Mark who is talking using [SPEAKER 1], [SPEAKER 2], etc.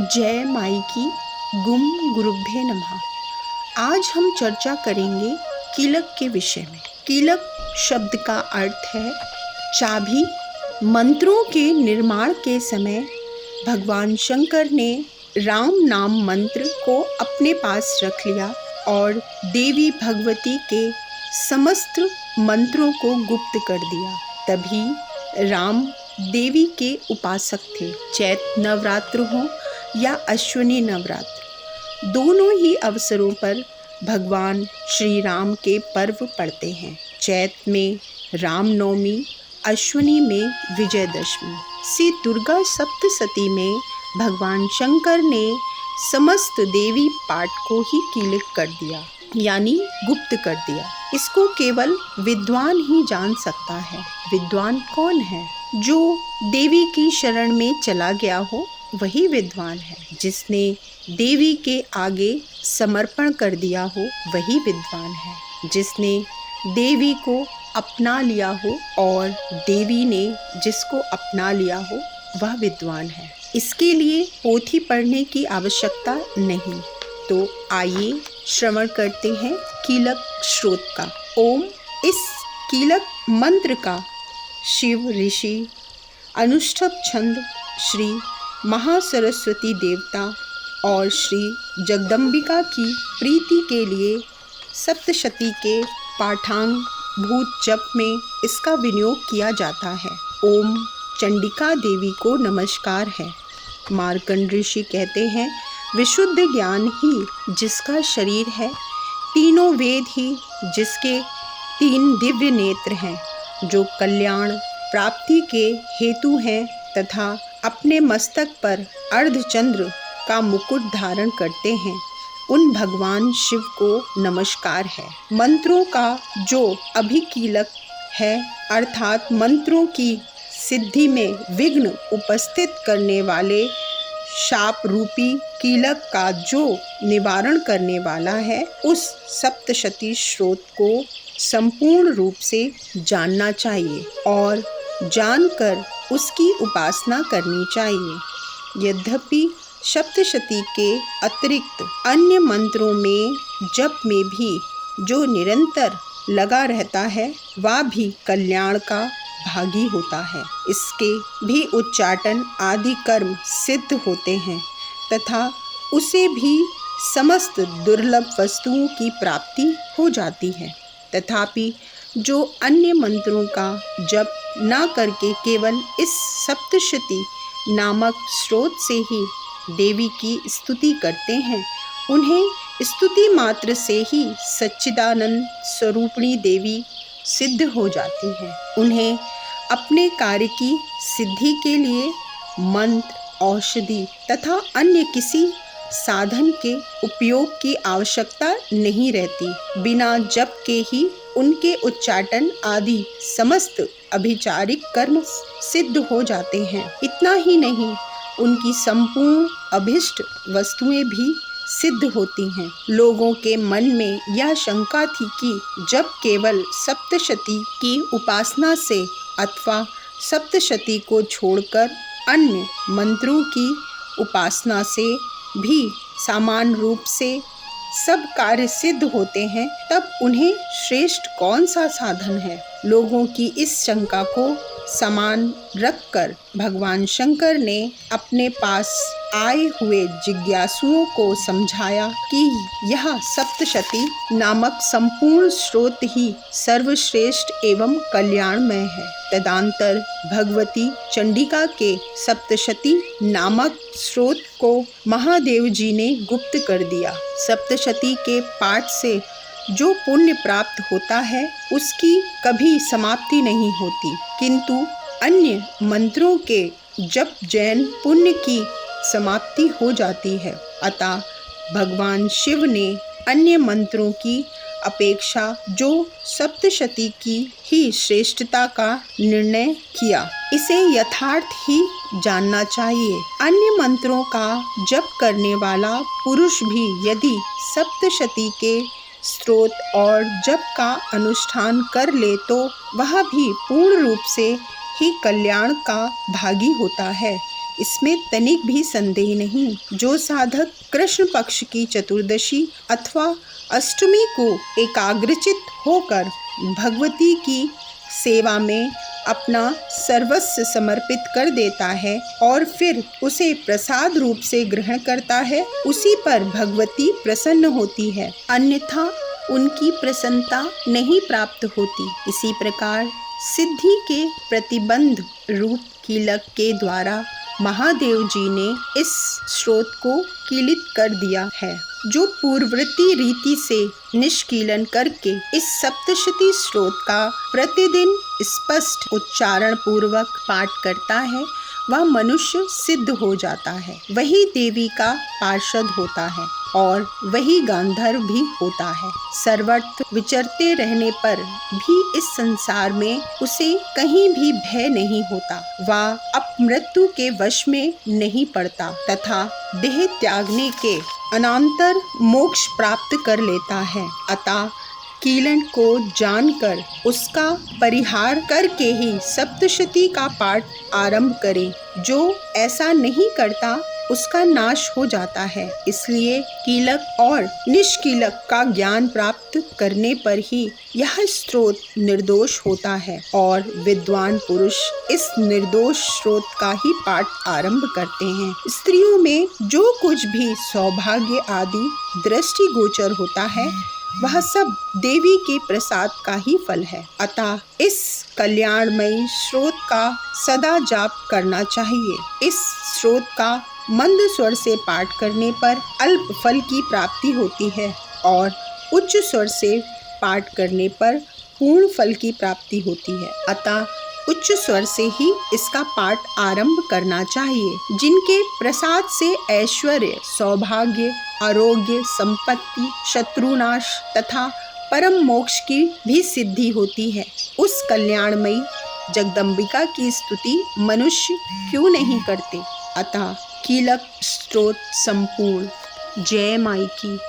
[SPEAKER 1] जय माई की गुम गुरुभ्ये नमः। आज हम चर्चा करेंगे कीलक के विषय में। कीलक शब्द का अर्थ है चाबी। मंत्रों के निर्माण के समय भगवान शंकर ने राम नाम मंत्र को अपने पास रख लिया और देवी भगवती के समस्त मंत्रों को गुप्त कर दिया। तभी राम देवी के उपासक थे। चैत नवरात्र हो या अश्विनी नवरात्र, दोनों ही अवसरों पर भगवान श्री राम के पर्व पड़ते हैं। चैत में रामनवमी, अश्विनी में विजयदशमी। श्री दुर्गा सप्तशती में भगवान शंकर ने समस्त देवी पाठ को ही कीलक कर दिया, यानी गुप्त कर दिया। इसको केवल विद्वान ही जान सकता है। विद्वान कौन है? जो देवी की शरण में चला गया हो वही विद्वान है। जिसने देवी के आगे समर्पण कर दिया हो वही विद्वान है। जिसने देवी को अपना लिया हो और देवी ने जिसको अपना लिया हो वह विद्वान है। इसके लिए पोथी पढ़ने की आवश्यकता नहीं। तो आइए श्रवण करते हैं कीलक श्रोत का। ओम। इस कीलक मंत्र का शिव ऋषि अनुष्ठव छंद श्री महासरस्वती देवता और श्री जगदम्बिका की प्रीति के लिए सप्तशती के पाठांग भूत जप में इसका विनियोग किया जाता है। ओम चंडिका देवी को नमस्कार है। मार्कंड ऋषि कहते हैं, विशुद्ध ज्ञान ही जिसका शरीर है, तीनों वेद ही जिसके तीन दिव्य नेत्र हैं, जो कल्याण प्राप्ति के हेतु हैं तथा अपने मस्तक पर अर्धचंद्र का मुकुट धारण करते हैं, उन भगवान शिव को नमस्कार है। मंत्रों का जो अभिकीलक है, अर्थात मंत्रों की सिद्धि में विघ्न उपस्थित करने वाले शाप रूपी कीलक का जो निवारण करने वाला है, उस सप्तशती श्रोत को संपूर्ण रूप से जानना चाहिए और जानकर उसकी उपासना करनी चाहिए। यद्यपि सप्तशती के अतिरिक्त अन्य मंत्रों में जप में भी जो निरंतर लगा रहता है वह भी कल्याण का भागी होता है। इसके भी उच्चाटन आदि कर्म सिद्ध होते हैं तथा उसे भी समस्त दुर्लभ वस्तुओं की प्राप्ति हो जाती है। तथापि जो अन्य मंत्रों का जप न करके केवल इस सप्तशती नामक स्रोत से ही देवी की स्तुति करते हैं, उन्हें स्तुति मात्र से ही सच्चिदानंद स्वरूपिणी देवी सिद्ध हो जाती हैं। उन्हें अपने कार्य की सिद्धि के लिए मंत्र, औषधि तथा अन्य किसी साधन के उपयोग की आवश्यकता नहीं रहती। बिना जप के ही उनके उच्चाटन आदि समस्त अभिचारिक कर्म सिद्ध हो जाते हैं। इतना ही नहीं, उनकी संपूर्ण अभिष्ट वस्तुएं भी सिद्ध होती हैं। लोगों के मन में यह शंका थी कि जब केवल सप्तशती की उपासना से अथवा सप्तशती को छोड़कर अन्य मंत्रों की उपासना से भी समान रूप से सब कार्य सिद्ध होते हैं, तब उन्हें श्रेष्ठ कौन सा साधन है? लोगों की इस शंका को समान रखकर भगवान शंकर ने अपने पास आए हुए जिज्ञासुओं को समझाया कि यह सप्तशती नामक संपूर्ण स्रोत ही सर्वश्रेष्ठ एवं कल्याणमय है। तदंतर भगवती चंडिका के सप्तशती नामक स्रोत को महादेव जी ने गुप्त कर दिया। सप्तशती के पाठ से जो पुण्य प्राप्त होता है उसकी कभी समाप्ति नहीं होती, किंतु अन्य मंत्रों के जप जैन पुण्य की समाप्ति हो जाती है। अतः भगवान शिव ने अन्य मंत्रों की अपेक्षा जो सप्तशती की ही श्रेष्ठता का निर्णय किया। इसे यथार्थ ही जानना चाहिए। अन्य मंत्रों का जप करने वाला पुरुष भी यदि सप्तशती के स्तोत्र और जप का अनुष्ठान कर ले तो वह भी पूर्ण रूप से ही कल्याण का भागी होता है। इसमें तनिक भी संदेह नहीं। जो साधक कृष्ण पक्ष की चतुर्दशी अथवा अष्टमी को एकाग्रचित होकर भगवती की सेवा में अपना सर्वस्व समर्पित कर देता है और फिर उसे प्रसाद रूप से ग्रहण करता है, उसी पर भगवती प्रसन्न होती है, अन्यथा उनकी प्रसन्नता नहीं प्राप्त होती। इसी प्रकार सिद्धि के प्रतिबंध रूप कीलक के द्वारा महादेव जी ने इस स्रोत को कीलित कर दिया है। जो पूर्ववर्ती रीति से निष्कीलन करके इस सप्तशती स्रोत का प्रतिदिन स्पष्ट उच्चारण पूर्वक पाठ करता है, वह मनुष्य सिद्ध हो जाता है, वही देवी का पार्षद होता है और वही गांधर्व भी होता है। सर्वत्र विचरते रहने पर भी इस संसार में उसे कहीं भी भय नहीं होता, वह अपमृत्यु के वश में नहीं पड़ता तथा देह त्यागने के अनंतर मोक्ष प्राप्त कर लेता है। अतः कीलन को जानकर उसका परिहार करके ही सप्तशती का पाठ आरंभ करें। जो ऐसा नहीं करता उसका नाश हो जाता है। इसलिए कीलक और निष्कीलक का ज्ञान प्राप्त करने पर ही यह स्रोत निर्दोष होता है और विद्वान पुरुष इस निर्दोष स्रोत का ही पाठ आरंभ करते हैं। स्त्रियों में जो कुछ भी सौभाग्य आदि दृष्टि गोचर होता है, वह सब देवी के प्रसाद का ही फल है। अतः इस कल्याणमयी स्रोत का सदा जाप करना चाहिए। इस स्रोत का मंद स्वर से पाठ करने पर अल्प फल की प्राप्ति होती है और उच्च स्वर से पाठ करने पर पूर्ण फल की प्राप्ति होती है। अतः उच्च स्वर से ही इसका पाठ आरंभ करना चाहिए। जिनके प्रसाद से ऐश्वर्य, सौभाग्य, आरोग्य, संपत्ति, शत्रुनाश तथा परम मोक्ष की भी सिद्धि होती है, उस कल्याणमयी जगदम्बिका की स्तुति मनुष्य क्यों नहीं करते। अतः कीलक स्तोत्र संपूर्ण। जय माई की।